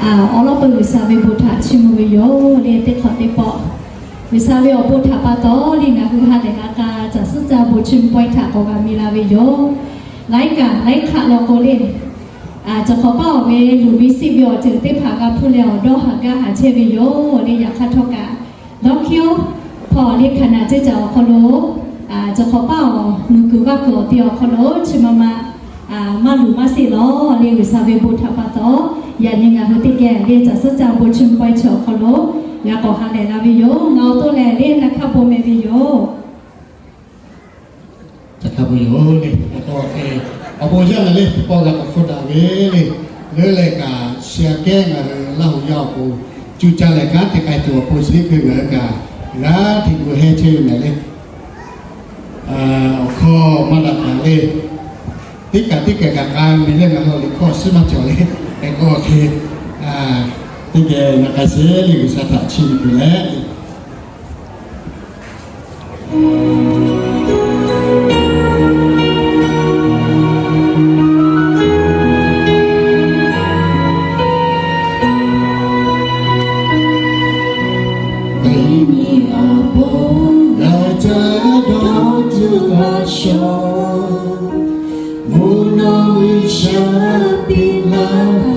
all of the Visavi Buddha Chimuyo, they take hot depot. Visavi or Buddha Pato, Lina who had the Kaka, Jasuta Buchim Poita, Milaviyo, like Kalokole. จะขอเป้าเวลูวิซิบิโอจึงเตพากาพูเลอดอหากาหาเชวิโยเรียกคาทกาดอกคิวพอเรียกขนาดจะคอโลจะขอเป้านูกูก็เกิดเดียวคอโลชิมาลูมาสิโลเรียกวิสาเวบุทาปาโตยันยังไงเขาติแกเรียกจะสัจจาบุชิมไปเฉาคอโลแล้วก็หาเลลาวิโยเงาตัวแลเรียนนะคะโบเมวิโยจะขับวิโยเลยแล้วก็เอาโบย่าเลยพอกับฟุตาเวเลยเลยกาเสียแก้งอะไรเล่ายาวกูจูจ่าเลยการที่ใครตัวโพสต์นี่คือเหมือนกันแล้วที่กูให้ชื่อไหนเลยข้อมาดักเลยที่กับการมีเรื่องอะไรเลยข้อสมัครจอเลยแต่ก็โอเคที่แกนักเสียหรือสถานชีวิตแล้ว Muno isha bila